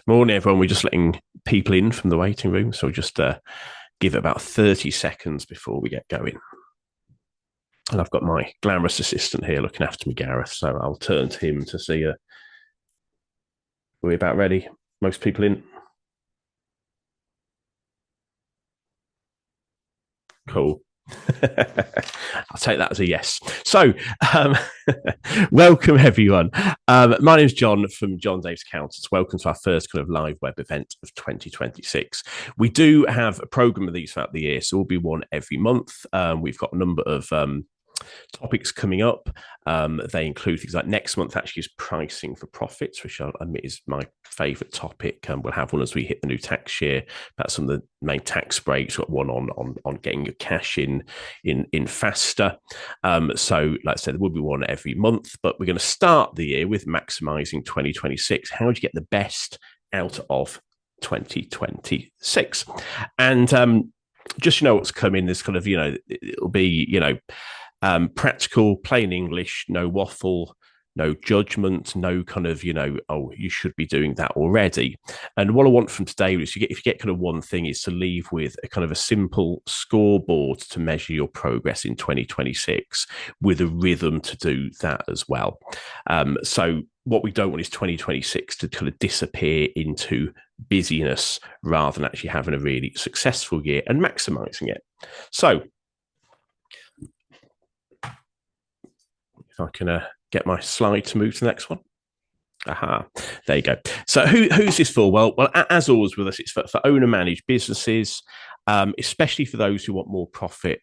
Morning, everyone. We're just letting people in from the waiting room, so we'll just give it about 30 seconds before we get going. And I've got my glamorous assistant here looking after me, Gareth, so I'll turn to him to see, are we about ready? Most people in? Cool. I'll take that as a yes. So, um, welcome everyone. My name is John from Jon Davies Accountants. Welcome to our first kind of live web event of 2026. We do have a program of these throughout the year, so we'll be one every month. We've got a number of topics coming up. They include things like next month actually is pricing for profits, which I'll admit is my favourite topic. We'll have one as we hit the new tax year about some of the main tax breaks. We've got one on getting your cash in faster. So, like I said, there will be one every month, but we're going to start the year with maximising 2026. How do you get the best out of 2026? And just what's coming. There's kind of it'll be practical, plain English, no waffle, no judgment, no kind of, oh, you should be doing that already. And what I want from today is if you get kind of one thing is to leave with a kind of a simple scoreboard to measure your progress in 2026 with a rhythm to do that as well. So what we don't want is 2026 to kind of disappear into busyness rather than actually having a really successful year and maximizing it. So I can get my slide to move to the next one. Aha, there you go. So who's this for? Well, as always with us, it's for owner-managed businesses, especially for those who want more profit,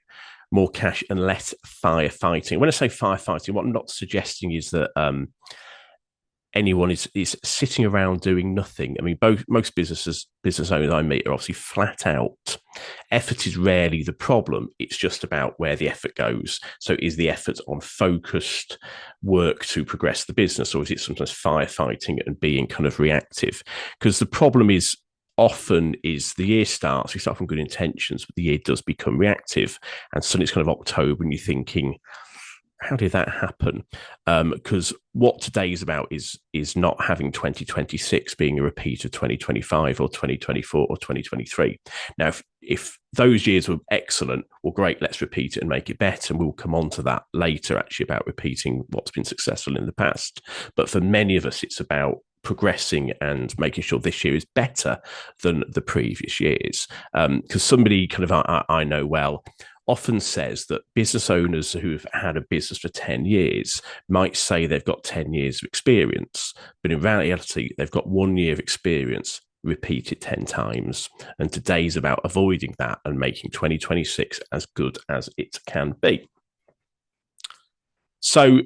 more cash, and less firefighting. When I say firefighting, what I'm not suggesting is that anyone is sitting around doing nothing. I mean, most business owners I meet are obviously flat out. Effort is rarely the problem. It's just about where the effort goes. So is the effort on focused work to progress the business, or is it sometimes firefighting and being kind of reactive? Because the problem is often is the year starts, we start from good intentions, but the year does become reactive. And suddenly it's kind of October and you're thinking, how did that happen? Because what today is about is not having 2026 being a repeat of 2025 or 2024 or 2023. Now, if those years were excellent, well, great, let's repeat it and make it better. And we'll come on to that later, actually, about repeating what's been successful in the past. But for many of us, it's about progressing and making sure this year is better than the previous years. Because somebody kind of I know well often says that business owners who've had a business for 10 years might say they've got 10 years of experience, but in reality, they've got 1 year of experience repeated 10 times. And today's about avoiding that and making 2026 as good as it can be. So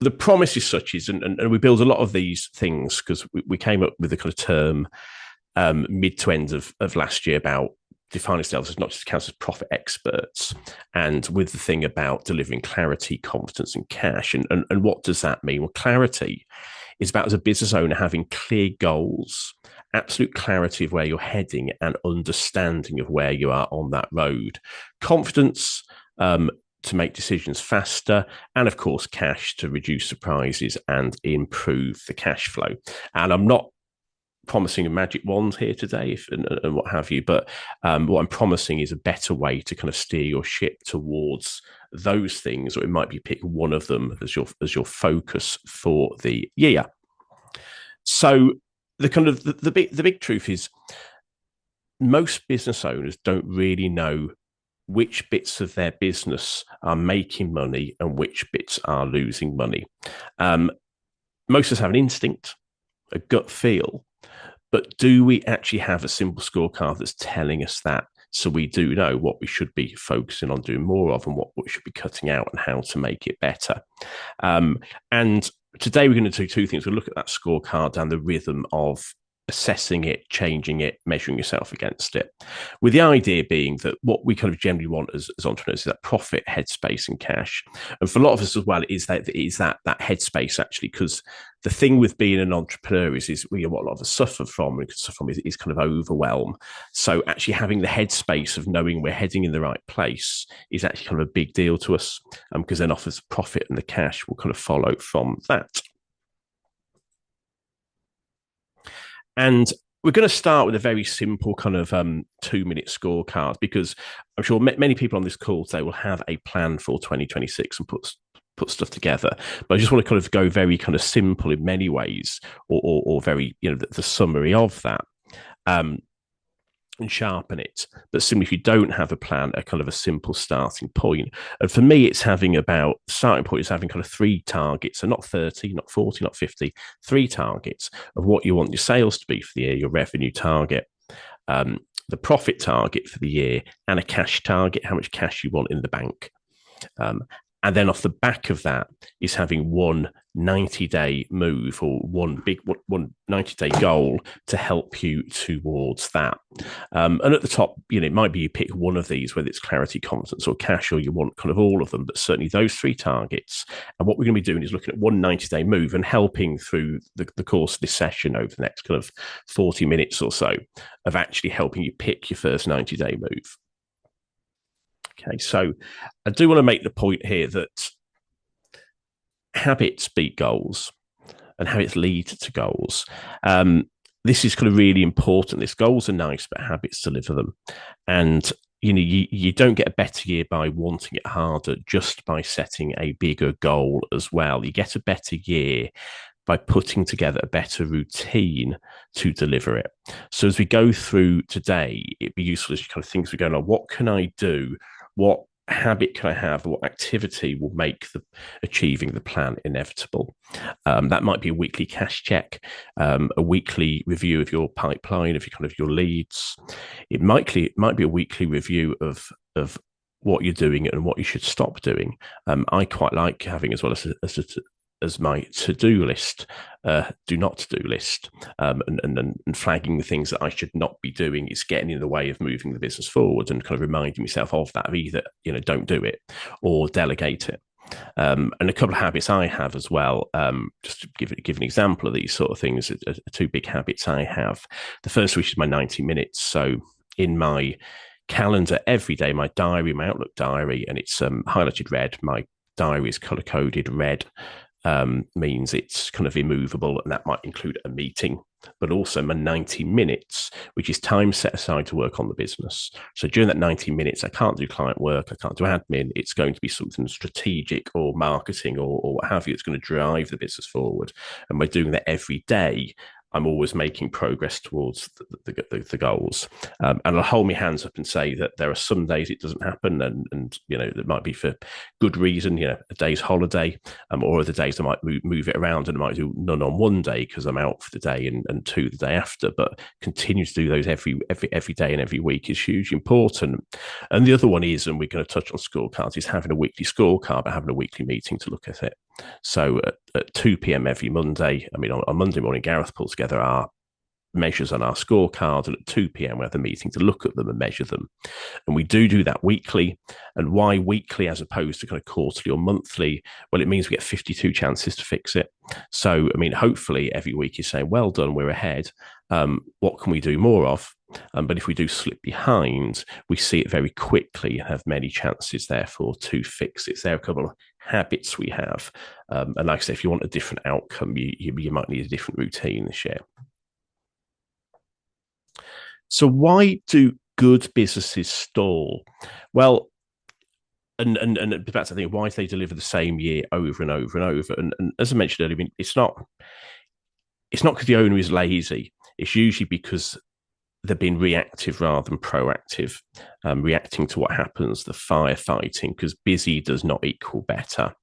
the promise is such is, and we build a lot of these things because we came up with a kind of term mid to end of last year about define ourselves as not just accounts as profit experts, and with the thing about delivering clarity, confidence, and cash. And what does that mean? Well, clarity is about, as a business owner, having clear goals, absolute clarity of where you're heading, and understanding of where you are on that road. Confidence to make decisions faster, and of course, cash to reduce surprises and improve the cash flow. And I'm not promising a magic wand here today and what have you, but what I'm promising is a better way to kind of steer your ship towards those things, or it might be pick one of them as your focus for the year. So the kind of the big truth is most business owners don't really know which bits of their business are making money and which bits are losing money. Most of us have an instinct, a gut feel, but do we actually have a simple scorecard that's telling us that, so we do know what we should be focusing on doing more of and what we should be cutting out and how to make it better? And today we're going to do two things. We'll look at that scorecard and the rhythm of assessing it, changing it, measuring yourself against it, with the idea being that what we kind of generally want as entrepreneurs is that profit, headspace, and cash. And for a lot of us as well, is that headspace, actually, because the thing with being an entrepreneur is what a lot of us suffer from is kind of overwhelm. So actually having the headspace of knowing we're heading in the right place is actually kind of a big deal to us, because then offers profit and the cash will kind of follow from that. And we're going to start with a very simple kind of 2 minute scorecard because I'm sure many people on this call today will have a plan for 2026 and put stuff together. But I just want to kind of go very kind of simple in many ways, or very the summary of that. Um, and sharpen it. But simply, if you don't have a plan, a kind of a simple starting point. And for me, it's having about starting point is having kind of three targets, so not 30, not 40, not 50, three targets of what you want your sales to be for the year, your revenue target, um, the profit target for the year, and a cash target, how much cash you want in the bank. Um, and then off the back of that is having one 90-day move or one 90-day goal to help you towards that. And at the top, it might be you pick one of these, whether it's clarity, confidence, or cash, or you want kind of all of them, but certainly those three targets. And what we're going to be doing is looking at one 90-day move and helping through the course of this session over the next kind of 40 minutes or so of actually helping you pick your first 90-day move. Okay, so I do want to make the point here that habits beat goals and habits lead to goals. This is kind of really important. These goals are nice, but habits deliver them. And you don't get a better year by wanting it harder, just by setting a bigger goal as well. You get a better year by putting together a better routine to deliver it. So as we go through today, it'd be useful as you kind of think we're going on, what can I do? What habit can I have? What activity will make achieving the plan inevitable? That might be a weekly cash check, a weekly review of your pipeline, of your leads. It might be a weekly review of what you're doing and what you should stop doing. I quite like having, as well as my to-do list, do not to-do list, and flagging the things that I should not be doing is getting in the way of moving the business forward, and kind of reminding myself of that, of either, don't do it or delegate it. And a couple of habits I have as well, just to give an example of these sort of things, two big habits I have. The first, which is my 90 minutes. So in my calendar every day, my diary, my Outlook diary, and it's highlighted red. My diary is color coded red. Means it's kind of immovable, and that might include a meeting, but also my 90 minutes, which is time set aside to work on the business. So during that 90 minutes, I can't do client work, I can't do admin. It's going to be something strategic or marketing or what have you. It's going to drive the business forward. And by doing that every day, I'm always making progress towards the goals. And I'll hold my hands up and say that there are some days it doesn't happen, and it might be for good reason, a day's holiday, or other days I might move it around, and I might do none on one day because I'm out for the day, and two the day after. But continue to do those every day and every week is hugely important. And the other one is, and we're going to touch on scorecards, is having a weekly scorecard, but having a weekly meeting to look at it. So at 2 p.m. every Monday, on Monday morning, Gareth pulls together our measures on our scorecard, and at 2 p.m. we have the meeting to look at them and measure them. And we do that weekly. And why weekly as opposed to kind of quarterly or monthly? Well, it means we get 52 chances to fix it. So, hopefully every week you're saying, well done, we're ahead. What can we do more of? But if we do slip behind, we see it very quickly and have many chances, therefore, to fix it. So there are a couple of habits we have. And like I say, if you want a different outcome, you might need a different routine this year. So why do good businesses stall? Well, and that's the thing, why do they deliver the same year over and over and over? And as I mentioned earlier, it's not because the owner is lazy. It's usually because they're being reactive rather than proactive, reacting to what happens, the firefighting, because busy does not equal better.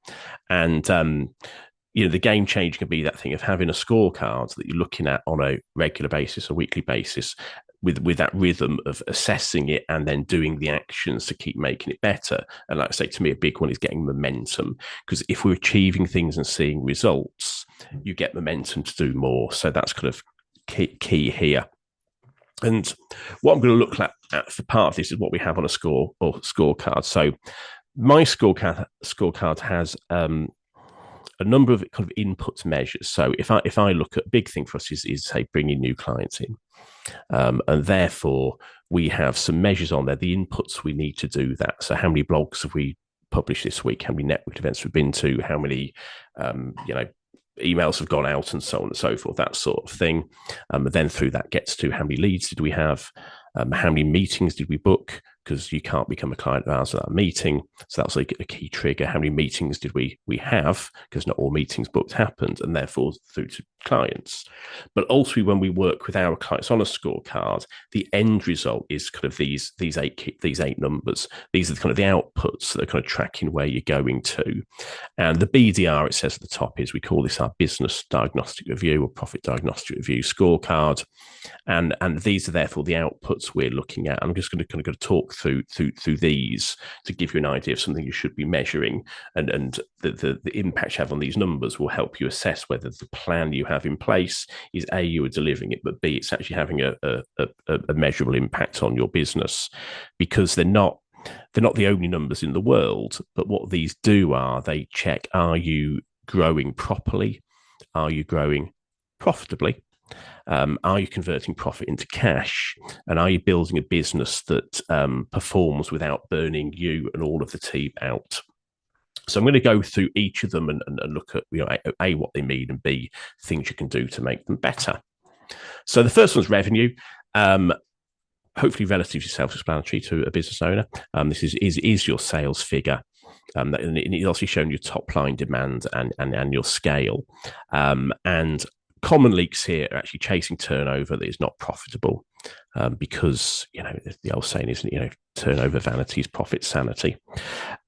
And the game change can be that thing of having a scorecard that you're looking at on a regular basis, a weekly basis, with that rhythm of assessing it and then doing the actions to keep making it better. And like I say, to me, a big one is getting momentum, because if we're achieving things and seeing results, you get momentum to do more. So that's kind of key here. And what I'm going to look at for part of this is what we have on a scorecard. So my scorecard has a number of kind of input measures. So if I look at, a big thing for us is say bringing new clients in, and therefore we have some measures on there, the inputs we need to do that. So how many blogs have we published this week? How many network events we've been to? How many emails have gone out and so on and so forth, that sort of thing. Then through that gets to how many leads did we have, how many meetings did we book, because you can't become a client of ours without a meeting. So that's like a key trigger. How many meetings did we have? Because not all meetings booked happened, and therefore through to clients. But ultimately, when we work with our clients on a scorecard, the end result is kind of these eight numbers. These are kind of the outputs that are kind of tracking where you're going to. And the BDR, it says at the top, is we call this our business diagnostic review or profit diagnostic review scorecard. And these are therefore the outputs we're looking at. I'm just going to kind of talk through these to give you an idea of something you should be measuring, and the impact you have on these numbers will help you assess whether the plan you have in place is A, you are delivering it, but B, it's actually having a measurable impact on your business, because they're not the only numbers in the world. But what these do are they check, are you growing properly? Are you growing profitably? Are you converting profit into cash? And are you building a business that performs without burning you and all of the team out? So I'm going to go through each of them and look at, A, what they mean, and B, things you can do to make them better. So the first one's revenue. Hopefully relatively self-explanatory to a business owner. This is your sales figure. And it's also showing your top line demand and your scale. And common leaks here are actually chasing turnover that is not profitable, because the old saying isn't turnover vanity is profit sanity.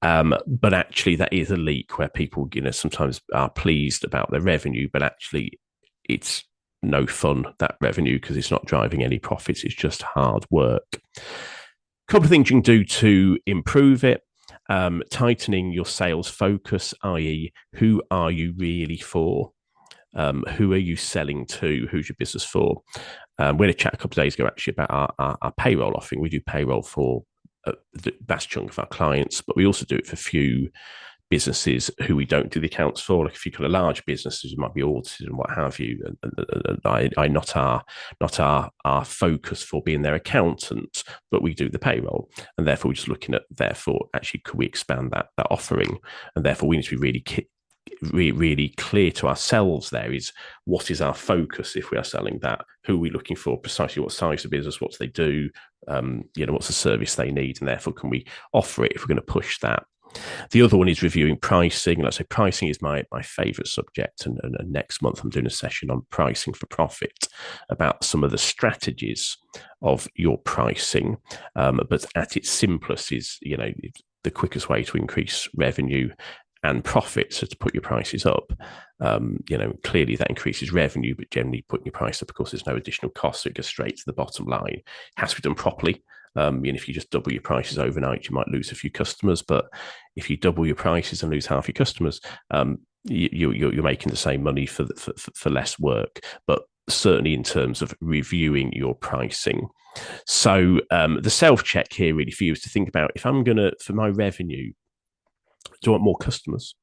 But actually, that is a leak where people sometimes are pleased about their revenue, but actually it's no fun, that revenue, because it's not driving any profits. It's just hard work. A couple of things you can do to improve it. Tightening your sales focus, i.e., who are you really for? Who are you selling to? Who's your business for? We had a chat a couple of days ago actually about our payroll offering. We do payroll for the vast chunk of our clients, but we also do it for few businesses who we don't do the accounts for. Like a few kind of large businesses who might be audited and what have you, and I not our focus for being their accountant, but we do the payroll, and therefore we're just looking at actually could we expand that offering, and therefore we need to be really clear to ourselves. There is what is our focus if we are selling that, who are we looking for, precisely what size of business, what do they do, what's the service they need, and therefore can we offer it if we're going to push that. The other one is reviewing pricing. Like I say, pricing is my favorite subject, and next month I'm doing a session on pricing for profit, about some of the strategies of your pricing, but at its simplest is the quickest way to increase revenue and profit. So to put your prices up, clearly that increases revenue, but generally putting your price up, of course, there's no additional cost, so it goes straight to the bottom line. It has to be done properly. If you just double your prices overnight, you might lose a few customers, but if you double your prices and lose half your customers, you're making the same money for less work. But certainly in terms of reviewing your pricing. So the self-check here really for you is to think about, if I'm going to, for my revenue, do I want more customers?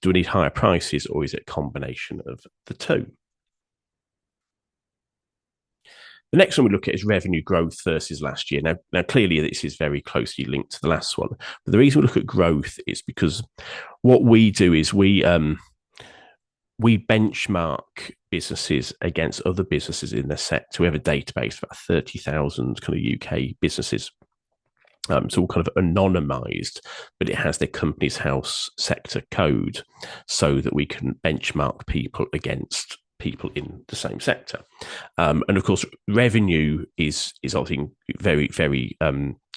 Do I need higher prices, or is it a combination of the two? The next one we look at is revenue growth versus last year. Now, clearly this is very closely linked to the last one. But the reason we look at growth is because what we do is we benchmark businesses against other businesses in their sector. We have a database of about 30,000 kind of UK businesses. It's all kind of anonymized, but it has their company's house sector code so that we can benchmark people against people in the same sector. And of course, revenue is I think very, very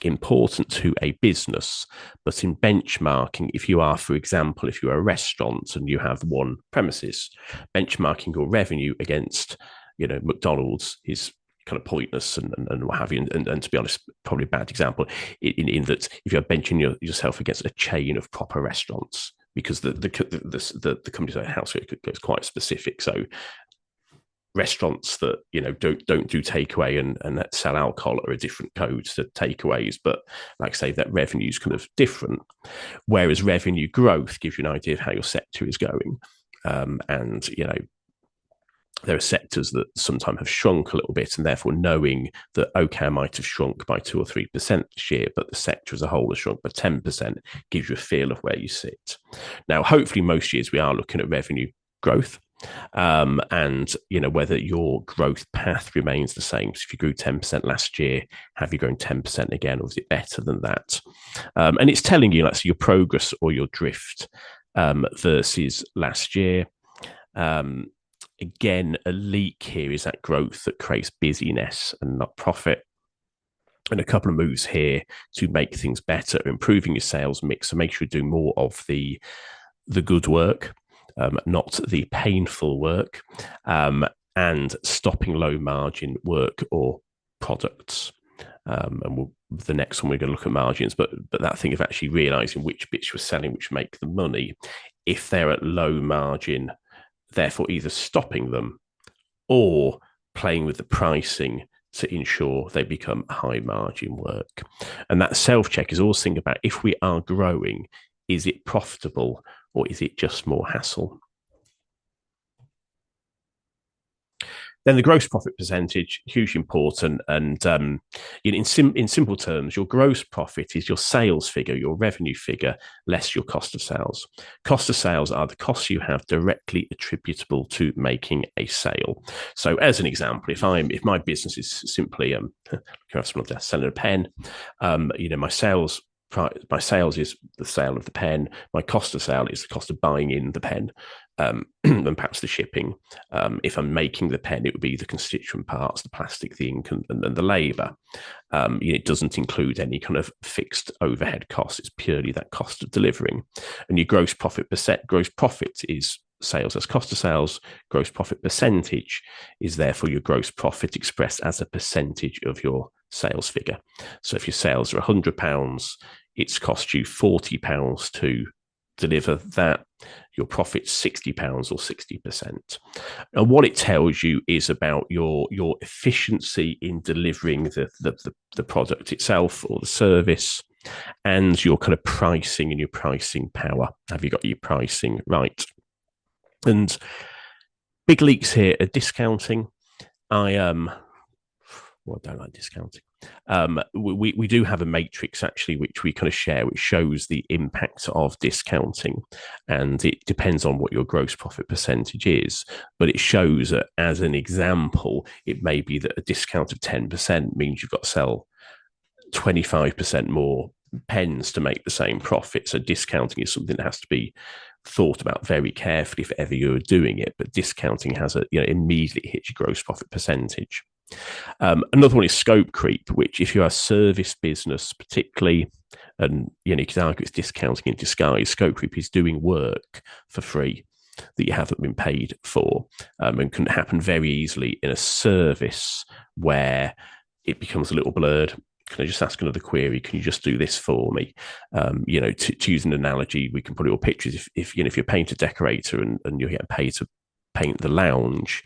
important to a business. But in benchmarking, if you are, for example, if you're a restaurant and you have one premises, benchmarking your revenue against, McDonald's is kind of pointless and what have you. And to be honest, probably a bad example in that if you're benching yourself against a chain of proper restaurants, because the company's own house goes quite specific. So restaurants that don't do takeaway and that sell alcohol are a different code to takeaways, but like I say, that revenue is kind of different. Whereas revenue growth gives you an idea of how your sector is going, and there are sectors that sometimes have shrunk a little bit, and therefore knowing that, okay, I might have shrunk by 2 or 3% this year, but the sector as a whole has shrunk by 10%, gives you a feel of where you sit. Now, hopefully most years we are looking at revenue growth, and whether your growth path remains the same. So if you grew 10% last year, have you grown 10% again, or is it better than that? And it's telling you that's your progress or your drift versus last year. Again, a leak here is that growth that creates busyness and not profit. And a couple of moves here to make things better, improving your sales mix, so make sure you do more of the good work, not the painful work, and stopping low margin work or products. And the next one we're going to look at margins, but that thing of actually realizing which bits you're selling, which make the money, if they're at low margin, therefore either stopping them or playing with the pricing to ensure they become high margin work. And that self-check is always thinking about, if we are growing, is it profitable or is it just more hassle? Then the gross profit percentage, hugely important. And in simple terms, your gross profit is your sales figure, your revenue figure, less your cost of sales. Cost of sales are the costs you have directly attributable to making a sale. So as an example, if my business is simply selling a pen, my sales is the sale of the pen. My cost of sale is the cost of buying in the pen, and perhaps the shipping. If I'm making the pen, it would be the constituent parts, the plastic, the ink, and the labour. It doesn't include any kind of fixed overhead costs. It's purely that cost of delivering. And your gross profit is sales as cost of sales. Gross profit percentage is therefore your gross profit expressed as a percentage of your sales figure. So if your sales are £100, it's cost you £40 to deliver that. Your profit's £60 or 60%. And what it tells you is about your efficiency in delivering the product itself or the service, and your kind of pricing and your pricing power. Have you got your pricing right? And big leaks here are discounting. I don't like discounting. We do have a matrix actually, which we kind of share, which shows the impact of discounting, and it depends on what your gross profit percentage is. But it shows that, as an example, it may be that a discount of 10% means you've got to sell 25% more pens to make the same profit. So discounting is something that has to be thought about very carefully if ever you're doing it. But discounting has immediately hits your gross profit percentage. Another one is scope creep, which, if you're a service business particularly, and you can argue it's discounting in disguise, scope creep is doing work for free that you haven't been paid for, and can happen very easily in a service where it becomes a little blurred. Can I just ask another query? Can you just do this for me? To use an analogy, we can put it all pictures. If you're a painter decorator and you're getting paid to paint the lounge,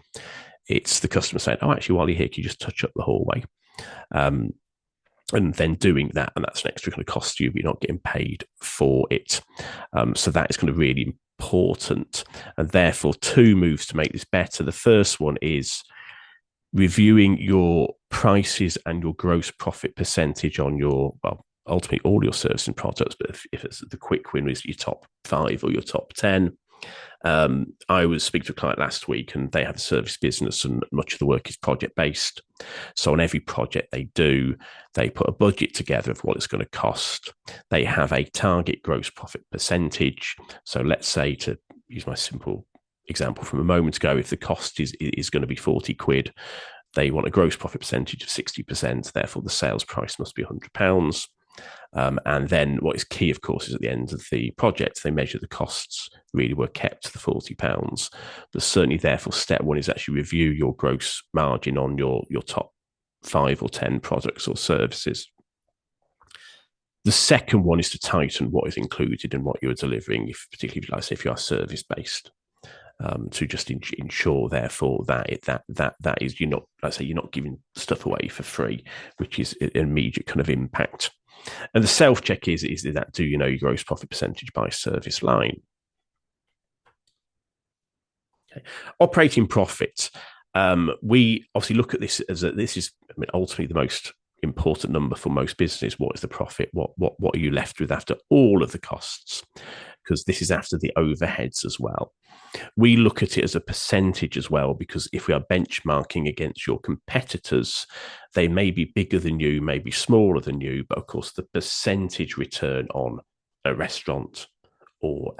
it's the customer saying, "Oh, actually, while you're here, can you just touch up the hallway?" And then doing that, and that's an extra kind of cost you, but you're not getting paid for it. So that is kind of really important. And therefore, 2 moves to make this better. The first one is reviewing your prices and your gross profit percentage on ultimately all your service and products. But if it's the quick win is your top 5 or your top 10. I was speaking to a client last week, and they have a service business, and much of the work is project based. So on every project they do, they put a budget together of what it's going to cost. They have a target gross profit percentage. So let's say, to use my simple example from a moment ago, if the cost is going to be 40 quid, they want a gross profit percentage of 60%. Therefore, the sales price must be £100. And then what is key, of course, is at the end of the project, they measure the costs really were kept to the £40. But certainly, therefore, step 1 is actually review your gross margin on your top 5 or 10 products or services. The second one is to tighten what is included in what you're delivering, particularly if you are service based. To just ensure, therefore, that is, you're not giving stuff away for free, which is an immediate kind of impact. And the self check is that, do you know your gross profit percentage by service line? Okay. Operating profit. We obviously look at this as this is ultimately the most important number for most businesses. What is the profit? What are you left with after all of the costs? because this is after the overheads as well. We look at it as a percentage as well, because if we are benchmarking against your competitors, they may be bigger than you, may be smaller than you, but of course the percentage return on a restaurant or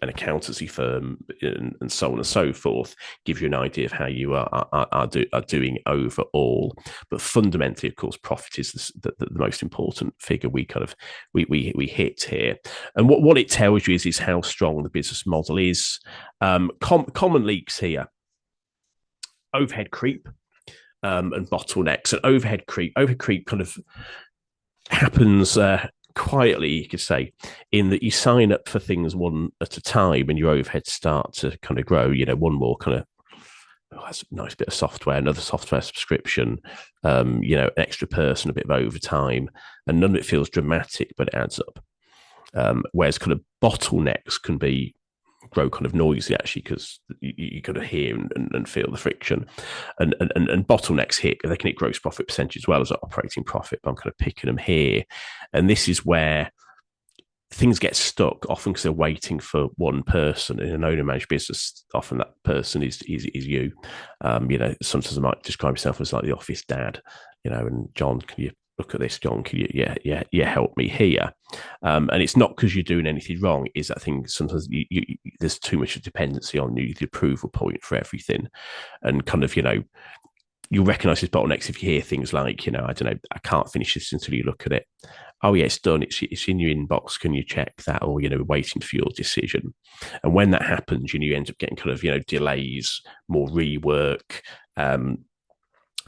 an accountancy firm and so on and so forth give you an idea of how you are doing overall. But fundamentally, of course, profit is the most important figure we hit here. And what it tells you is how strong the business model is. Common leaks here: overhead creep and bottlenecks. And overhead creep kind of happens quietly, you could say, in that you sign up for things one at a time and your overheads start to kind of grow. One more kind of, that's a nice bit of software, another software subscription, an extra person, a bit of overtime, and none of it feels dramatic, but it adds up. Whereas kind of bottlenecks can grow kind of noisy, actually, because you kind of hear and feel the friction, and bottlenecks they can hit gross profit percentage as well as operating profit, but I'm kind of picking them here. And this is where things get stuck, often because they're waiting for one person. In an owner managed business, often that person is you. Sometimes I might describe myself as like the office dad, and John, can you look at this? John, can you help me here? And it's not because you're doing anything wrong. Is that thing sometimes there's too much of dependency on you, the approval point for everything, and kind of you'll recognise his bottlenecks if you hear things like, I don't know, I can't finish this until you look at it. Oh yeah, it's done. It's in your inbox. Can you check that? Or waiting for your decision. And when that happens, you end up getting kind of delays, more rework.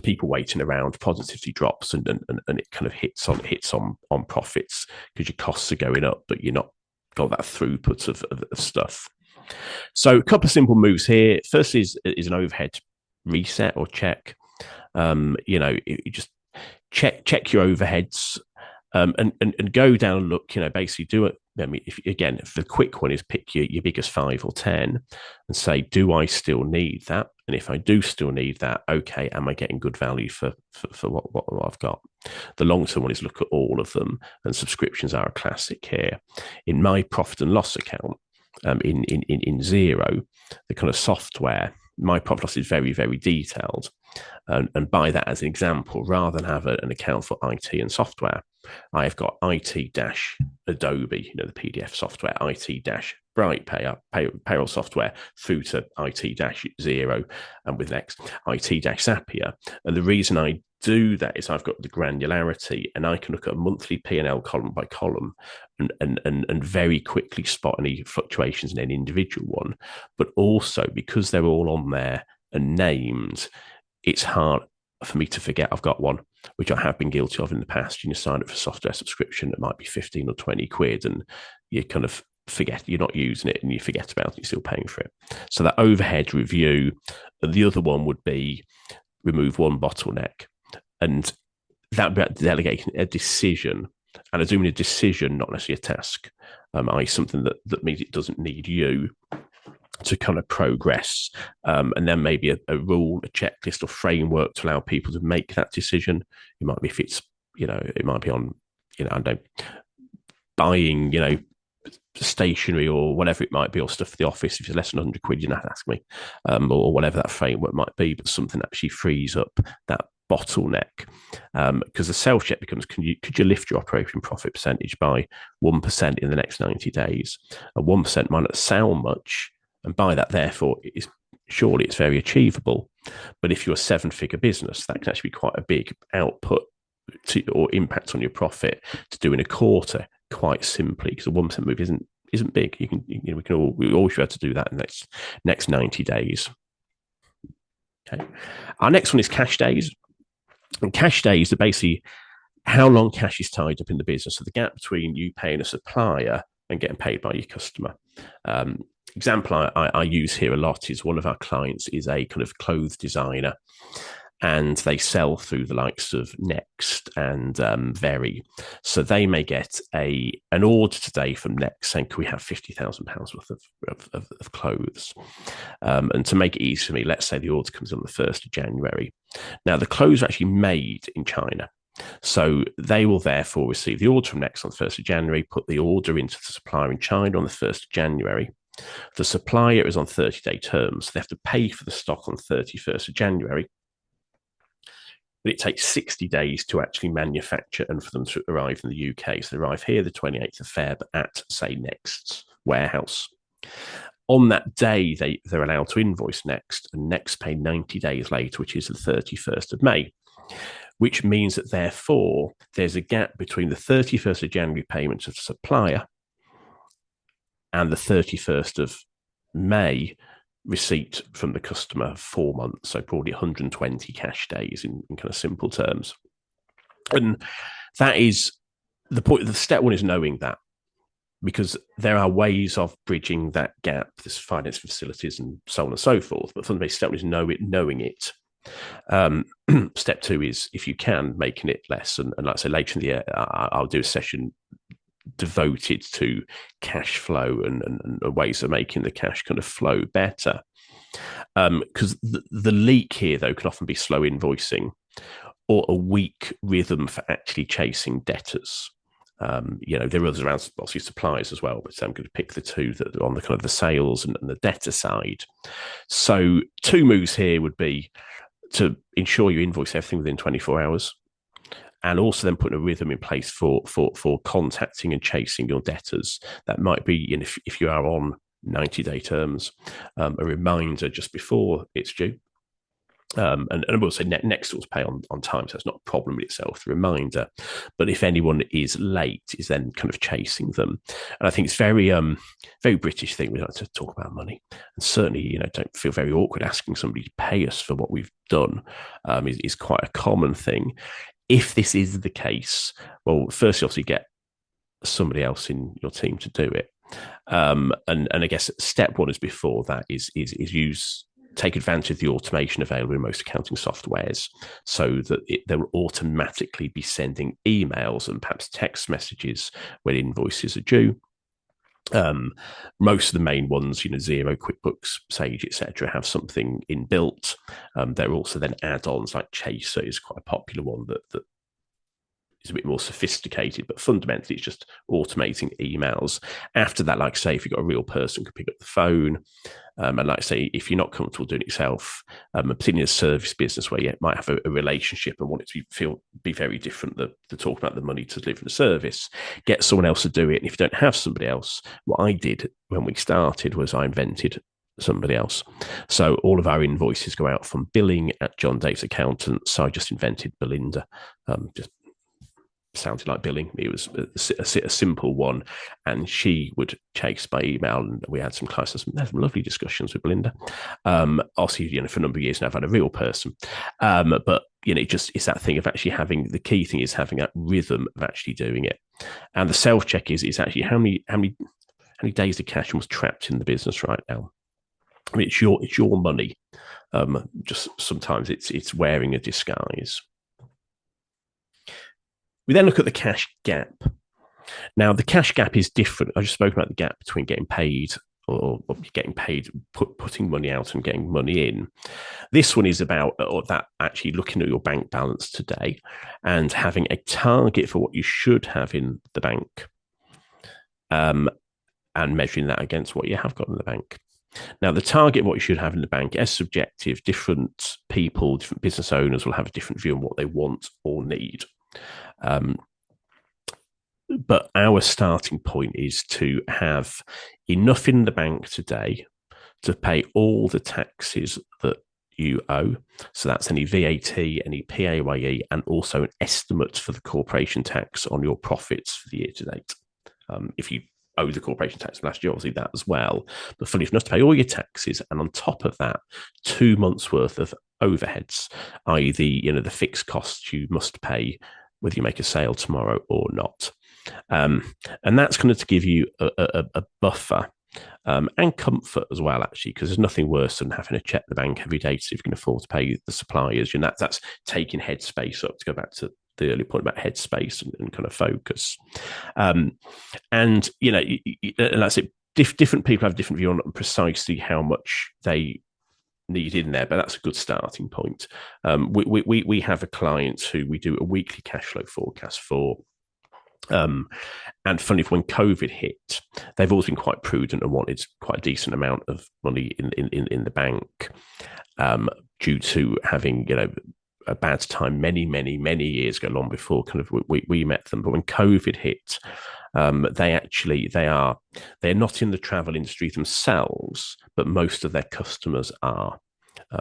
People waiting around, positivity drops, and it kind of hits on profits because your costs are going up, but you're not got that throughput of stuff. So a couple of simple moves here. First is an overhead reset or check. You just check your overheads, and go down and look. Basically do it. I mean, if the quick one is pick your biggest 5 or 10 and say, do I still need that? And if I do still need that, okay, am I getting good value for what I've got? The long-term one is look at all of them, and subscriptions are a classic here. In my profit and loss account, in Zero, the kind of software, my profit loss is very, very detailed. And by that as an example, rather than have an account for IT and software, I've got IT-Adobe, the PDF software, IT-Brightpay, payroll software, through to IT-Zero, and with next, IT-Zapier. And the reason I do that is I've got the granularity, and I can look at a monthly P&L column by column and very quickly spot any fluctuations in any individual one. But also, because they're all on there and named, it's hard for me to forget I've got one, which I have been guilty of in the past. You sign up for a software subscription that might be 15 or 20 quid, and you kind of forget you're not using it, and you forget about it, you're still paying for it. So that overhead review. The other one would be remove one bottleneck, and that would be delegating a decision, and assuming a decision, not necessarily a task, i.e. something that means it doesn't need you to kind of progress, and then maybe a rule, a checklist or framework to allow people to make that decision. It might be if it's, it might be on, I don't know, buying, stationery or whatever it might be, or stuff for the office. If it's less than 100 quid, you don't have to ask me, or whatever that framework might be, but something that actually frees up that bottleneck, because the self-check becomes, could you lift your operating profit percentage by 1% in the next 90 days? And 1% might not sound much, and by that, therefore, surely it's very achievable. But if you're a 7-figure business, that can actually be quite a big output or impact on your profit to do in a quarter, quite simply, because a 1% move isn't big. We always have to do that in the next 90 days. Okay. Our next one is cash days. And cash days are basically how long cash is tied up in the business. So the gap between you paying a supplier and getting paid by your customer. Example I use here a lot is one of our clients is a kind of clothes designer, and they sell through the likes of Next and Very. So they may get an order today from Next saying, can we have £50,000 worth of clothes? And to make it easy for me, let's say the order comes on the 1st of January. Now, the clothes are actually made in China. So they will therefore receive the order from Next on the 1st of January, put the order into the supplier in China on the 1st of January. The supplier is on 30-day terms. So they have to pay for the stock on 31st of January. But it takes 60 days to actually manufacture and for them to arrive in the UK. So they arrive here the 28th of Feb at, say, Next's warehouse. On that day, they're allowed to invoice Next, and Next pay 90 days later, which is the 31st of May, which means that, therefore, there's a gap between the 31st of January payment of the supplier and the 31st of May receipt from the customer, 4 months, so probably 120 cash days in kind of simple terms. And that is the point. The step one is knowing that, because there are ways of bridging that gap, there's finance facilities and so on and so forth. But fundamentally, step one is knowing it. Step two is, if you can, making it less. And like I say, later in the year, I'll do a session devoted to cash flow and ways of making the cash kind of flow better. Because the leak here, though, can often be slow invoicing or a weak rhythm for actually chasing debtors. There are others around, obviously suppliers as well, but I'm going to pick the two that are on the kind of the sales and the debtor side. So 2 moves here would be to ensure you invoice everything within 24 hours, and also then putting a rhythm in place for contacting and chasing your debtors. That might be, if you are on 90-day terms, a reminder just before it's due. And I will say Next will pay on time, so it's not a problem in itself, the reminder. But if anyone is late, is then kind of chasing them. And I think it's very British thing. We like to talk about money, and certainly don't feel very awkward asking somebody to pay us for what we've done. Is quite a common thing. If this is the case, well, first you obviously get somebody else in your team to do it. And I guess step one is before that is take advantage of the automation available in most accounting softwares, so that they'll automatically be sending emails and perhaps text messages when invoices are due. Most of the main ones, Xero, QuickBooks, Sage, etc., have something inbuilt. There are also then add-ons like Chaser is quite a popular one that is a bit more sophisticated, but fundamentally it's just automating emails. After that, like I say, if you've got a real person who can pick up the phone, and like I say, if you're not comfortable doing it yourself, particularly in a service business where you might have a relationship and want it to be very different, to talk about the money to deliver the service, get someone else to do it. And if you don't have somebody else, what I did when we started was I invented somebody else. So all of our invoices go out from billing at Jon Davies Accountants. So I just invented Belinda, just sounded like billing. It was a simple one, and she would chase by email, and we had some lovely discussions with Belinda. Obviously, for a number of years now, I've had a real person, but it's that thing of actually having, the key thing is having that rhythm of actually doing it. And the self check is actually how many days of cash was trapped in the business right now. I mean, it's your money. Just sometimes it's wearing a disguise. We then look at the cash gap. Now, the cash gap is different. I just spoke about the gap between getting paid or getting paid, putting money out and getting money in. This one is about that actually looking at your bank balance today and having a target for what you should have in the bank, and measuring that against what you have got in the bank. Now, the target of what you should have in the bank is subjective. Different people, different business owners will have a different view on what they want or need. But our starting point is to have enough in the bank today to pay all the taxes that you owe. So that's any VAT, any PAYE, and also an estimate for the corporation tax on your profits for the year to date. If you owe the corporation tax from last year, obviously that as well. But fully enough to pay all your taxes, and on top of that, 2 months worth of overheads, i.e. the fixed costs you must pay whether you make a sale tomorrow or not. And that's going to give you a buffer and comfort as well, actually, because there's nothing worse than having to check the bank every day to see if you can afford to pay the suppliers. And that's taking headspace up, to go back to the early point about headspace and kind of focus. And like I said, different people have different view on precisely how much they need in there, but that's a good starting point. We have a client who we do a weekly cash flow forecast for. And funny, when COVID hit, they've always been quite prudent and wanted quite a decent amount of money in the bank, due to having, a bad time many years ago, long before kind of we met them. But when COVID hit, they're not in the travel industry themselves, but most of their customers are.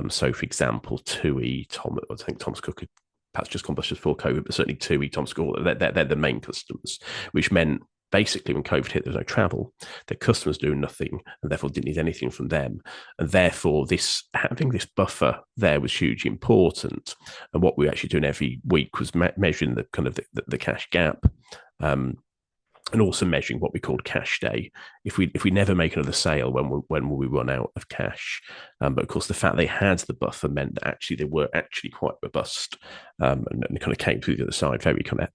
So, for example, TUI, I think Thomas Cook had perhaps just gone bust before COVID, but certainly TUI, Thomas Cook, they're the main customers, which meant basically when COVID hit, there was no travel. Their customers doing nothing, and therefore didn't need anything from them. And therefore, having this buffer there was hugely important. And what we were actually doing every week was measuring the kind of the cash gap. And also measuring what we called cash day. If we never make another sale, when will we run out of cash? But of course, the fact they had the buffer meant that actually they were actually quite robust, and kind of came through the other side very kind of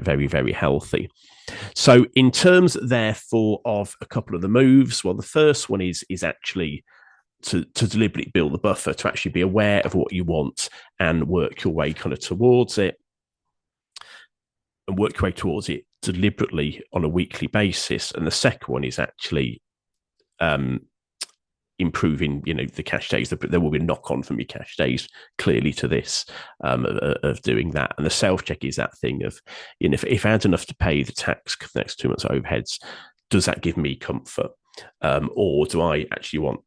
very healthy. So in terms, therefore, of a couple of the moves, well, the first one is actually to deliberately build the buffer, to actually be aware of what you want and work your way kind of towards it. And work your way towards it deliberately on a weekly basis. And the second one is actually improving, the cash days. There will be a knock on from your cash days clearly to this, of doing that. And the self check is that thing of, if I had enough to pay the tax for the next 2 months overheads, does that give me comfort? Or do I actually want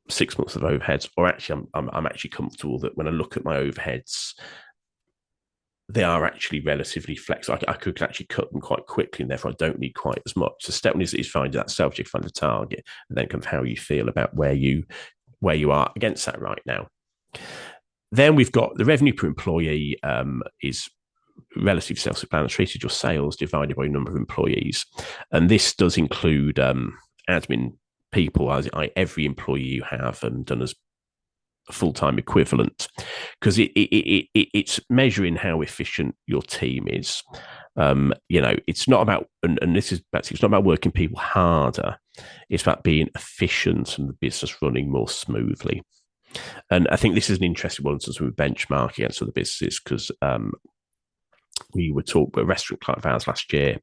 6 months of overheads? Or actually, I'm actually comfortable that when I look at my overheads, they are actually relatively flexible. I could actually cut them quite quickly, and therefore I don't need quite as much. So step one is finding that self-check, find the target, and then kind of how you feel about where you are against that right now. Then we've got the revenue per employee, is relatively self-explanatory. It's your sales divided by your number of employees. And this does include admin people, as every employee you have, done as full-time equivalent, because it's measuring how efficient your team is. It's not about, and this is, it's not about working people harder. It's about being efficient and the business running more smoothly. And I think this is an interesting one since we benchmark against other businesses, because we were talking with a restaurant client of ours last year.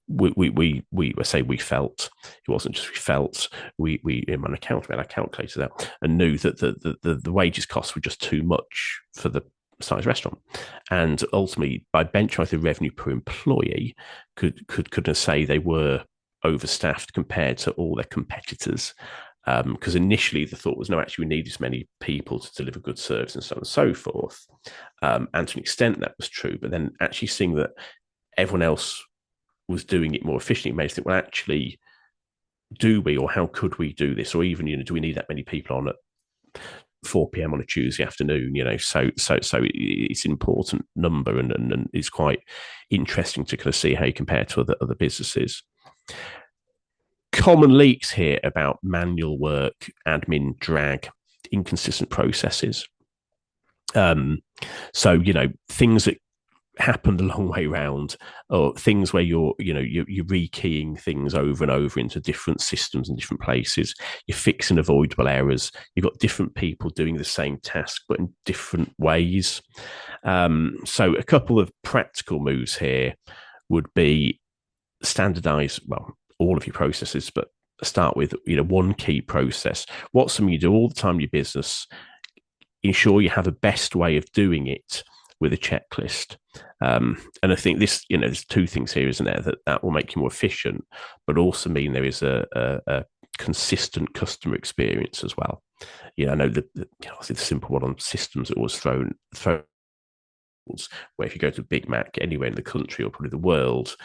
We say we felt, it wasn't just we felt, we in my account, we had our calculator out and knew that the wages costs were just too much for the size restaurant. And ultimately, by benchmarking the revenue per employee, could say they were overstaffed compared to all their competitors. Because initially the thought was, no, actually we need as many people to deliver good service and so on and so forth. And to an extent that was true, but then actually seeing that everyone else was doing it more efficiently made us think, well, actually, do we, or how could we do this? Or even, do we need that many people on at 4 p.m. on a Tuesday afternoon? So it's an important number, and it's quite interesting to kind of see how you compare to other businesses. Common leaks here about manual work, admin drag, inconsistent processes. So things that happened a long way round, or things where you're rekeying things over and over into different systems and different places. You're fixing avoidable errors. You've got different people doing the same task but in different ways. So a couple of practical moves here would be standardize, well, all of your processes, but start with one key process. What's something you do all the time in your business? Ensure you have a best way of doing it with a checklist. And I think this, there's two things here, isn't there? That will make you more efficient, but also mean there is a consistent customer experience as well. I know that the simple one on systems that was thrown where if you go to Big Mac anywhere in the country or probably the world,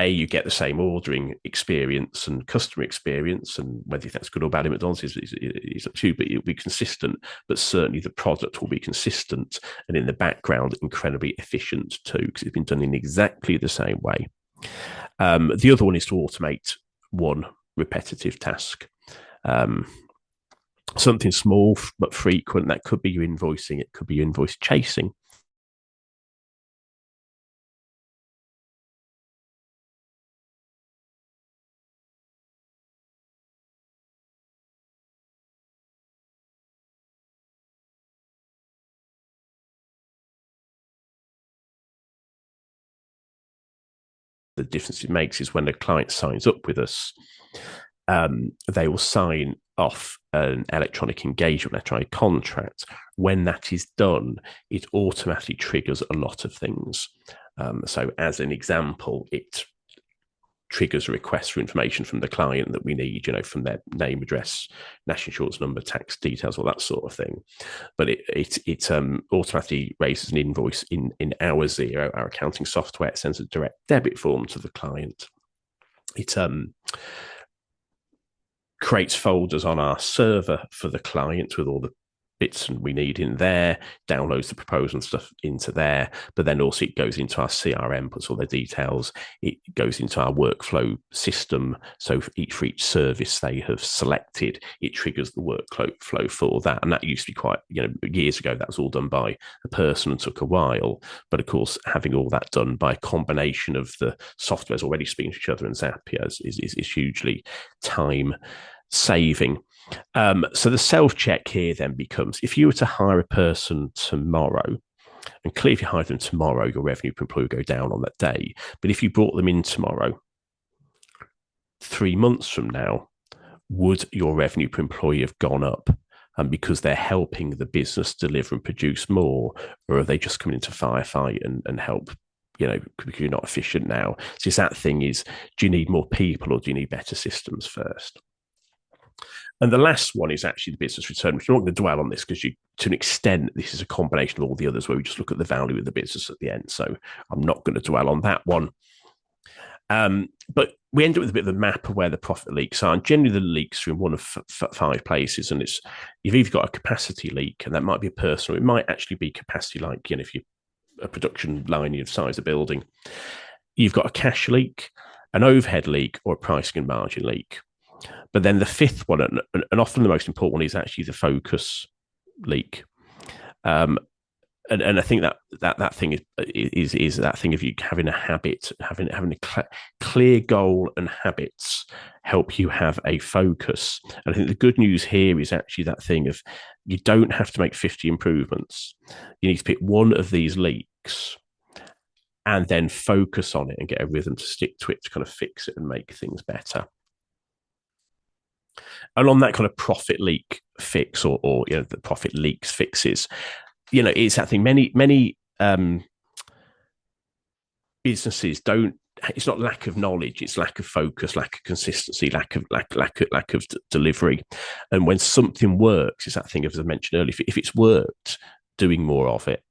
you get the same ordering experience and customer experience, and whether that's good or bad in McDonald's is up to you, but it'll be consistent. But certainly the product will be consistent, and in the background, incredibly efficient too, because it's been done in exactly the same way. The other one is to automate one repetitive task. Something small but frequent. That could be your invoicing. It could be your invoice chasing. the difference it makes is when a client signs up with us, they will sign off an electronic engagement, electronic contract. When that is done, it automatically triggers a lot of things. So as an example, it triggers a request for information from the client that we need, from their name, address, national insurance number, tax details, all that sort of thing. But it automatically raises an invoice in our Xero, our accounting software. It sends a direct debit form to the client. It creates folders on our server for the client with all the bits we need in there, downloads the proposal and stuff into there, but then also it goes into our CRM, puts all their details, it goes into our workflow system. So for each service they have selected, it triggers the workflow for that. And that used to be quite, years ago, that was all done by a person and took a while. But of course, having all that done by a combination of the softwares already speaking to each other and Zapier is hugely time saving. So the self-check here then becomes, if you were to hire a person tomorrow, and clearly if you hire them tomorrow, your revenue per employee will go down on that day. But if you brought them in tomorrow, 3 months from now, would your revenue per employee have gone up? Because they're helping the business deliver and produce more, or are they just coming into firefight and help, because you're not efficient now? So it's that thing is, do you need more people or do you need better systems first? And the last one is actually the business return, which I'm not going to dwell on this because to an extent, this is a combination of all the others where we just look at the value of the business at the end. So I'm not going to dwell on that one. But we end up with a bit of a map of where the profit leaks are. And generally, the leaks are in one of 5 places. And you've either got a capacity leak, and that might be a personal. It might actually be capacity, like, if you're a production line, you size a building. You've got a cash leak, an overhead leak, or a pricing and margin leak. But then the 5th one, and often the most important one, is actually the focus leak. And I think that thing is that thing of you having a habit, having a clear goal and habits help you have a focus. And I think the good news here is actually that thing of you don't have to make 50 improvements. You need to pick one of these leaks and then focus on it and get a rhythm to stick to it to kind of fix it and make things better. And on that kind of profit leak fix or the profit leaks fixes, it's that thing. Many businesses don't. It's not lack of knowledge; it's lack of focus, lack of consistency, lack of delivery. And when something works, it's that thing, as I mentioned earlier. If it's worked, doing more of it.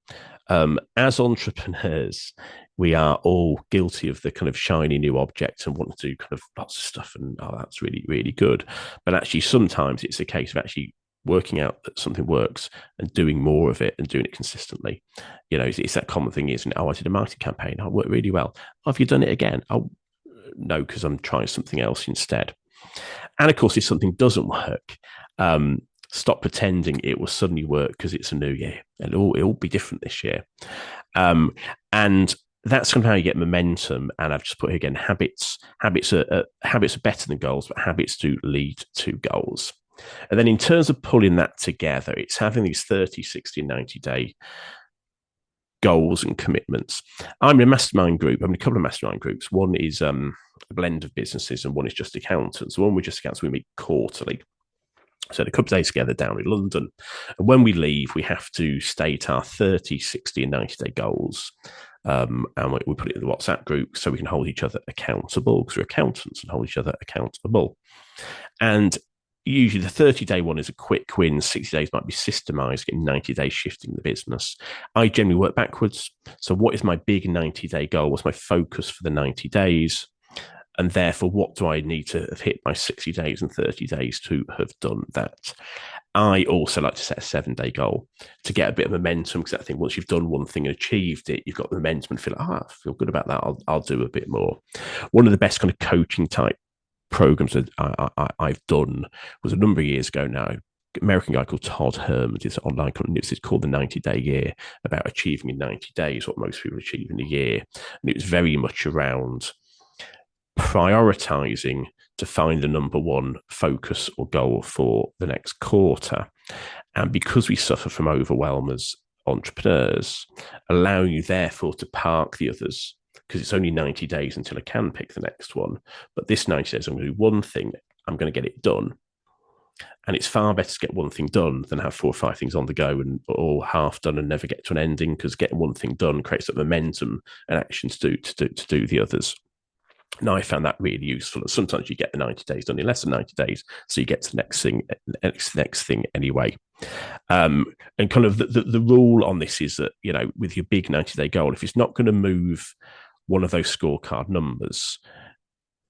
As entrepreneurs, we are all guilty of the kind of shiny new object and want to do kind of lots of stuff and, that's really, really good. But actually, sometimes it's a case of actually working out that something works and doing more of it and doing it consistently. It's that common thing, isn't it? I did a marketing campaign. It worked really well. Have you done it again? Oh, no, because I'm trying something else instead. And of course, if something doesn't work, stop pretending it will suddenly work because it's a new year and it'll be different this year. And that's kind of how you get momentum. And I've just put here again, habits are better than goals, but habits do lead to goals. And then in terms of pulling that together, it's having these 30, 60, 90-day goals and commitments. I'm in a mastermind group. I'm in a couple of mastermind groups. One is a blend of businesses and one is just accountants. The one with just accountants, we meet quarterly. So a couple of days together down in London. And when we leave, we have to state our 30, 60 and 90-day goals. And we put it in the WhatsApp group so we can hold each other accountable because we're accountants and hold each other accountable. And usually the 30-day one is a quick win. 60 days might be systemized, getting 90 days shifting the business. I generally work backwards. So what is my big 90-day goal? What's my focus for the 90 days? And therefore, what do I need to have hit by 60 days and 30 days to have done that? I also like to set a 7-day goal to get a bit of momentum because I think once you've done one thing and achieved it, you've got the momentum and feel like, I feel good about that. I'll do a bit more. One of the best kind of coaching type programs that I've done was a number of years ago now. American guy called Todd Herman did this online company. It's called the 90-day year, about achieving in 90 days what most people achieve in a year. And it was very much around prioritizing to find the number one focus or goal for the next quarter. And because we suffer from overwhelm as entrepreneurs, allow you therefore to park the others because it's only 90 days until I can pick the next one. But this 90 days, I'm going to do one thing, I'm going to get it done. And it's far better to get one thing done than have 4 or 5 things on the go and or half done and never get to an ending, because getting one thing done creates that momentum and action to do the others. Now, I found that really useful. And sometimes you get the 90 days done in less than 90 days, so you get to the next thing anyway. And kind of the rule on this is that, with your big 90-day goal, if it's not going to move one of those scorecard numbers,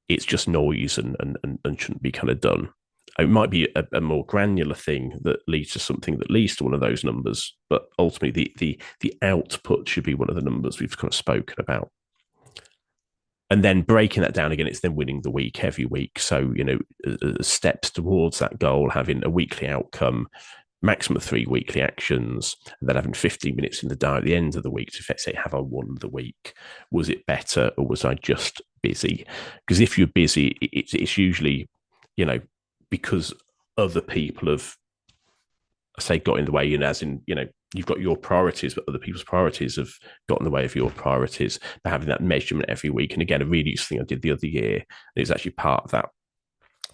it's just noise and shouldn't be kind of done. It might be a more granular thing that leads to something that leads to one of those numbers, but ultimately the output should be one of the numbers we've kind of spoken about. And then breaking that down again, it's then winning the week every week. So, steps towards that goal, having a weekly outcome, maximum of 3 weekly actions, and then having 15 minutes in the diary at the end of the week to say, have I won the week? Was it better, or was I just busy? Because if you're busy, it's usually, because other people have, say, got in the way, as in, you've got your priorities, but other people's priorities have got in the way of your priorities, by having that measurement every week. And again, a really useful thing I did the other year, and it was actually part of that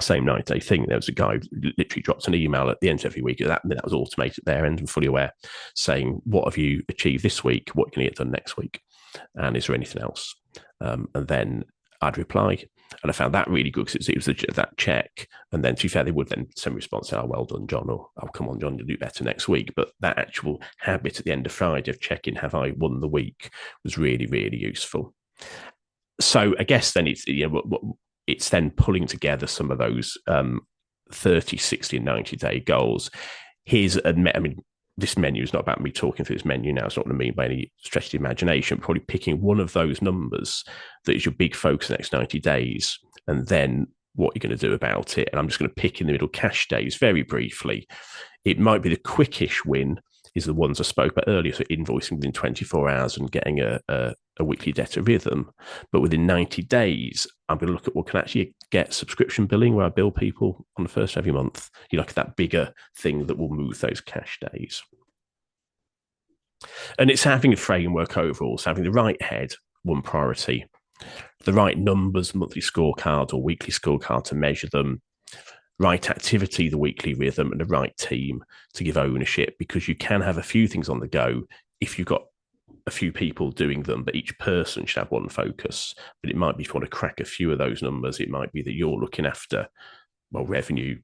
same 90-day thing. There was a guy who literally dropped an email at the end of every week. That was automated there and fully aware, saying, what have you achieved this week? What can you get done next week? And is there anything else? And then I'd reply. And I found that really good, because it was that check. And then, to be fair, they would then send a response saying, oh, well done, John, or oh, come on, John, you'll do better next week. But that actual habit at the end of Friday of checking, have I won the week, was really, really useful. So I guess then it's then pulling together some of those 30, 60, and 90-day goals. This menu is not about me talking through this menu now. It's not what I mean by any stretch of the imagination. Probably picking one of those numbers that is your big focus the next 90 days, and then what you're going to do about it. And I'm just going to pick in the middle cash days very briefly. It might be the quickish win is the ones I spoke about earlier, so invoicing within 24 hours and getting a weekly debtor rhythm. But within 90 days, I'm going to look at what can actually get subscription billing, where I bill people on the first of every month. You look at that bigger thing that will move those cash days. And it's having a framework overall, so having the right head, one priority, the right numbers, monthly scorecard or weekly scorecard to measure them, right activity, the weekly rhythm, and the right team to give ownership, because you can have a few things on the go if you've got a few people doing them, but each person should have one focus. But it might be, if you want to crack a few of those numbers, it might be that you're looking after, revenue,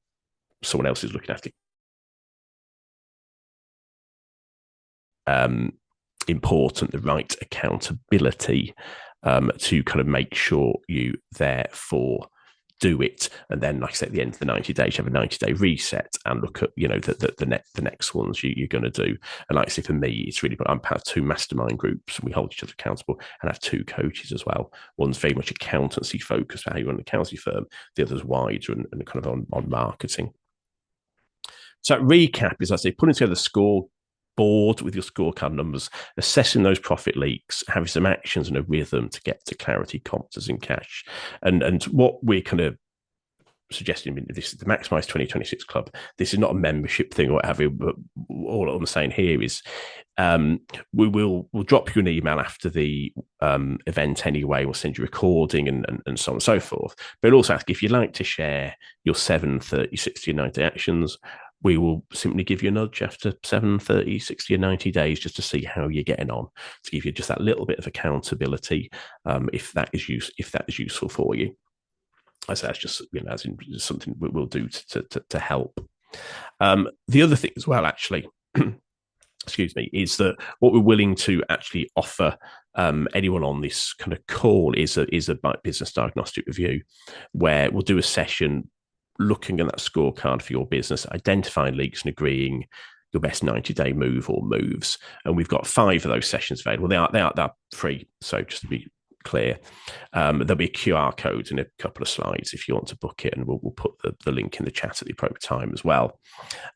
someone else is looking after important, the right accountability to kind of make sure you therefore do it. And then, like I said, at the end of the 90 days, you have a 90-day reset and look at, the next ones you're going to do. And like I say, for me, it's really, I'm part of 2 mastermind groups, and we hold each other accountable, and I have 2 coaches as well. One's very much accountancy focused, for how you run an accountancy firm. The other's wider and kind of on marketing. So recap is, I say, putting together the score board with your scorecard numbers, assessing those profit leaks, having some actions and a rhythm to get to clarity, competence, and cash. And what we're kind of suggesting, this is the Maximise 2026 Club. This is not a membership thing or what have you, but all I'm saying here is we'll drop you an email after the event anyway. We'll send you a recording and so on and so forth. But also ask if you'd like to share your 7, 30, 60, and 90 actions. We will simply give you a nudge after 7, 30, 60, and 90 days just to see how you're getting on, to give you just that little bit of accountability if that is useful for you. I say that's just as in something we'll do to help. The other thing as well, actually, excuse me, is that what we're willing to actually offer anyone on this kind of call is a business diagnostic review, where we'll do a session looking at that scorecard for your business, identifying leaks and agreeing your best 90-day move or moves. And we've got 5 of those sessions available. They're free. So just to be clear, there'll be a QR code in a couple of slides if you want to book it, and we'll put the link in the chat at the appropriate time as well.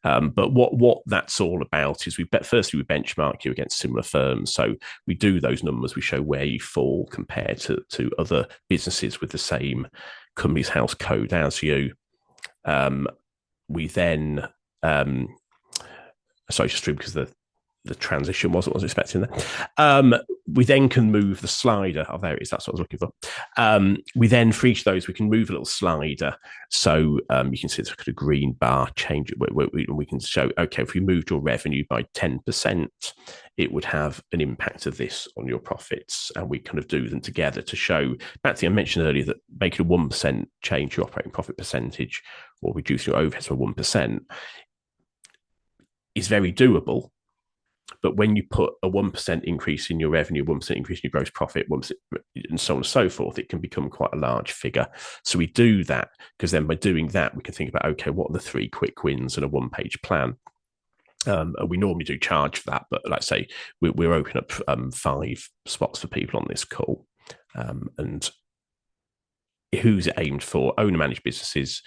But what that's all about is we benchmark you against similar firms. So we do those numbers, we show where you fall compared to other businesses with the same company's house code as you. We then sorry, just through because the transition wasn't what I was expecting there. We then can move the slider. Oh, there it is. That's what I was looking for. We then, for each of those, we can move a little slider. So you can see it's like a green bar change. We can show, okay, if we moved your revenue by 10%, it would have an impact of this on your profits. And we kind of do them together to show, back to I mentioned earlier, that making a 1% change your operating profit percentage or reducing your overheads by 1% is very doable. But when you put a 1% increase in your revenue, 1% increase in your gross profit, 1%, and so on and so forth, it can become quite a large figure. So we do that because then by doing that, we can think about, okay, what are the 3 quick wins in a 1-page plan? We normally do charge for that, but let's say we're opening up 5 spots for people on this call. And who's it aimed for? Owner-managed businesses,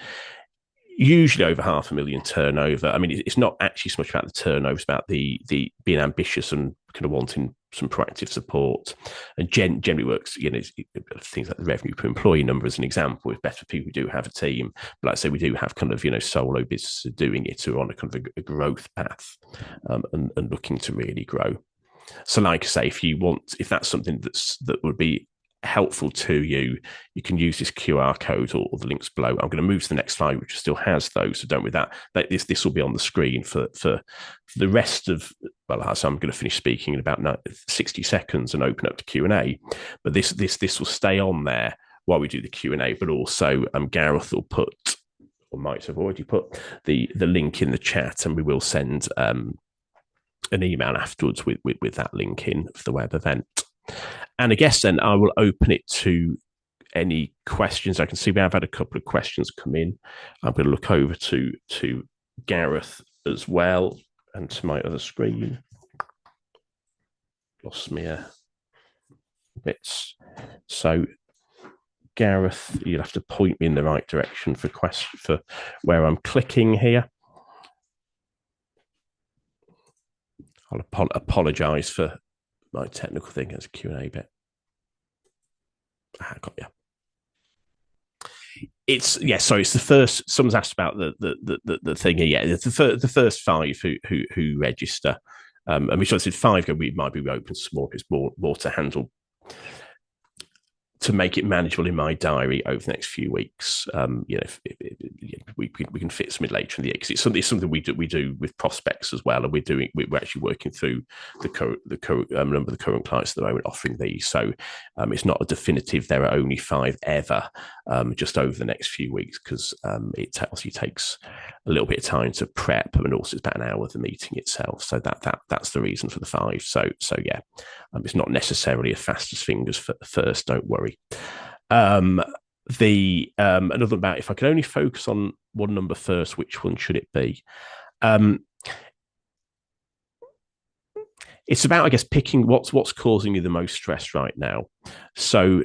usually over 500,000 turnover. I mean, it's not actually so much about the turnover; it's about the being ambitious and kind of wanting some proactive support. And generally works, things like the revenue per employee number as an example is better for people who do have a team. But like I say, we do have kind of solo businesses doing it who are on a kind of a growth path and looking to really grow. So, like I say, if that's something that would be helpful to you, you can use this QR code or the links below. I'm going to move to the next slide, which still has those. So don't with that. This will be on the screen for the rest of. Well, so I'm going to finish speaking in about 60 seconds and open up to Q&A. But this will stay on there while we do the Q&A. But also, Gareth will put, or might have already put, the link in the chat, and we will send an email afterwards with that link in for the web event. And I guess then I will open it to any questions. I can see we have had a couple of questions come in. I'm going to look over to Gareth as well and to my other screen. Lost me a bits. So Gareth, you'll have to point me in the right direction for where I'm clicking here. I'll apologise for my technical thing as a Q&A bit. Got you. It's the first. Someone's asked about the thing here. Yeah, it's the first 5 who register. And we sort of said 5 we might be open to more. It's more to handle, to make it manageable in my diary over the next few weeks. We can fit some later in the year because it's something we do with prospects as well, and we're actually working through the current number of the current clients at the moment offering these. So it's not a definitive. There are only 5 ever, just over the next few weeks because it obviously takes a little bit of time to prep, and also it's about an hour of the meeting itself. So that's the reason for the 5. So yeah, it's not necessarily as fast as fingers first. Don't worry. Another about, if I could only focus on one number first, which one should it be? It's about, I guess, picking what's causing you the most stress right now. So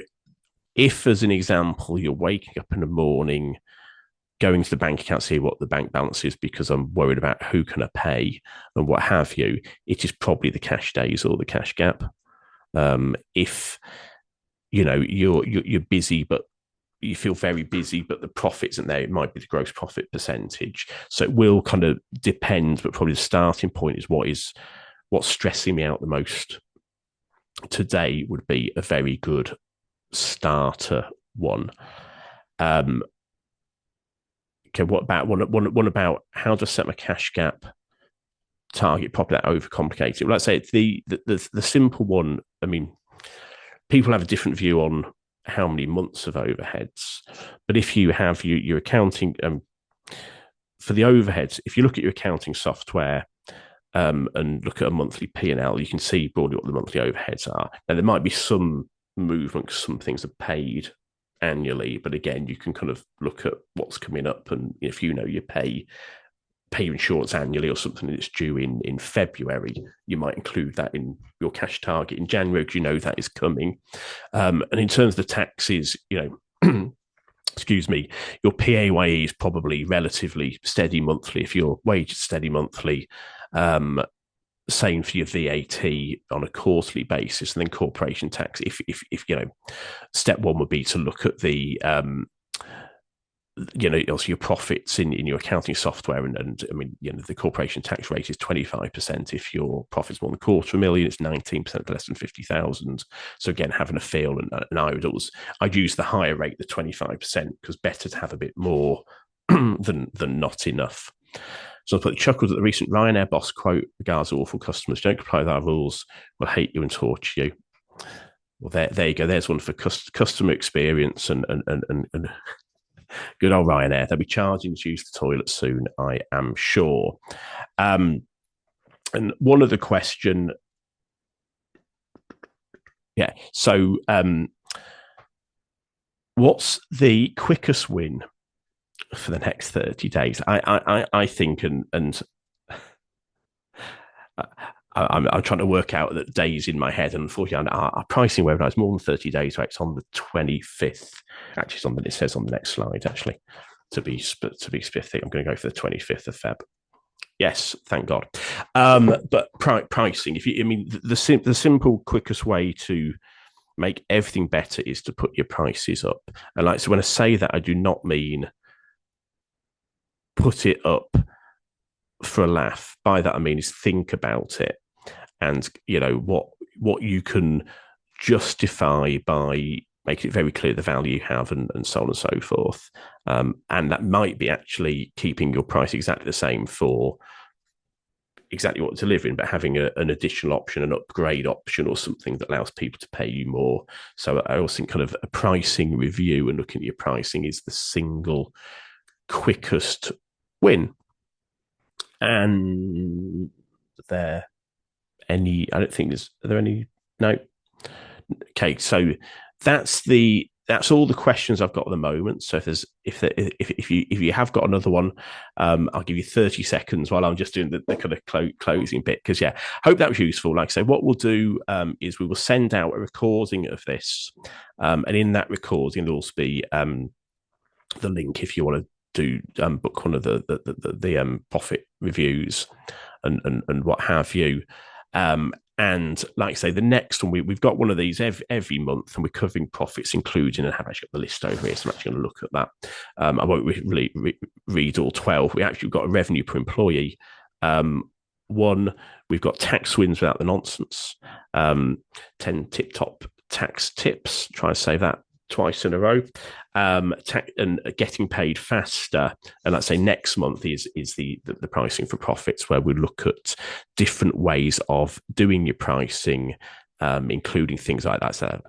if, as an example, you're waking up in the morning, going to the bank account, see what the bank balance is because I'm worried about who can I pay and what have you, it is probably the cash days or the cash gap. If you're busy, but you feel very busy, but the profit isn't there, it might be the gross profit percentage. So it will kind of depend, but probably the starting point is what's stressing me out the most today would be a very good starter one. Okay, what about one about how to set my cash gap target properly? That overcomplicated. Well, let's say it's the simple one. I mean, people have a different view on how many months of overheads, but if you have your accounting for the overheads, if you look at your accounting software and look at a monthly P&L, you can see broadly what the monthly overheads are. Now there might be some movement because some things are paid annually, but again, you can kind of look at what's coming up, and if you pay your insurance annually or something that's due in February, you might include that in your cash target in January because that is coming. And in terms of the taxes, excuse me, your PAYE is probably relatively steady monthly. If your wage is steady monthly, same for your VAT on a quarterly basis, and then corporation tax. If step one would be to look at the also your profits in your accounting software, and I mean, the corporation tax rate is 25%. If your profit's more than $250,000, it's 19% less than 50,000. So again, having a feel, and I'd use the higher rate, the 25%, because better to have a bit more than not enough. So I put chuckles at the recent Ryanair boss quote: "Regards awful customers, don't comply with our rules, will hate you and torture you." Well, there you go. There's one for customer experience and good old Ryanair. They'll be charging to use the toilet soon, I am sure. And one other question. Yeah. So, what's the quickest win for the next 30 days? I think, and I'm trying to work out the days in my head, and unfortunately, our pricing webinar is more than 30 days. Right? It's on the 25th. Actually, it says on the next slide. Actually, to be specific, I'm going to go for the 25th of Feb. Yes, thank God. But pricing, the simple, quickest way to make everything better is to put your prices up. And so when I say that, I do not mean put it up for a laugh. By that, I mean is think about it, and what you can justify by making it very clear the value you have, and so on and so forth. And that might be actually keeping your price exactly the same for exactly what it's delivering, but having an additional option, an upgrade option, or something that allows people to pay you more. So I also think kind of a pricing review and looking at your pricing is the single quickest win. And I don't think are there any? No. Okay, so that's all the questions I've got at the moment. So if you have got another one, I'll give you 30 seconds while I'm just doing the kind of closing bit, because hope that was useful. Like I say, what we'll do is we will send out a recording of this, and in that recording there'll also be the link if you want to do book one of the profit reviews and what have you. And like I say, the next one, we've got one of these every month, and we're covering profits, including, and I have actually got the list over here, so I'm actually going to look at that. I won't really read all 12. We actually got a revenue per employee. One, we've got tax wins without the nonsense. 10 tip-top tax tips. Try and say that twice in a row, and getting paid faster. And let's say next month is the pricing for profits, where we look at different ways of doing your pricing, including things like that. So,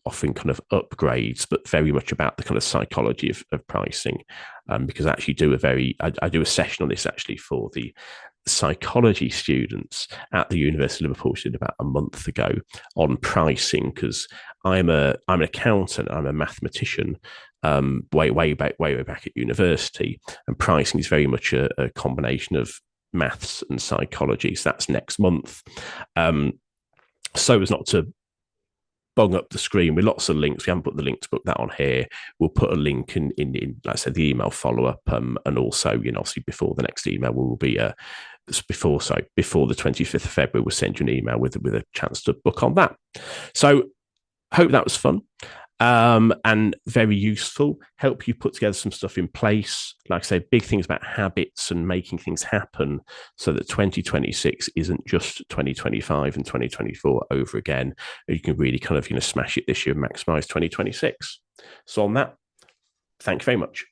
offering kind of upgrades, but very much about the kind of psychology of pricing. Because I actually I do a session on this actually for the psychology students at the University of Liverpool, did about a month ago, on pricing, because I'm an accountant, I'm a mathematician, way back at university, and pricing is very much a combination of maths and psychology. So that's next month. So as not to bung up the screen with lots of links, we haven't put the link to book that on here. We'll put a link in like I said, the email follow up, and also obviously before the next email will be before the 25th of February, we'll send you an email with a chance to book on that. So hope that was fun. And very useful, help you put together some stuff in place. Like I say, big things about habits and making things happen, so that 2026 isn't just 2025 and 2024 over again. You can really kind of smash it this year and maximize 2026. So on that, thank you very much.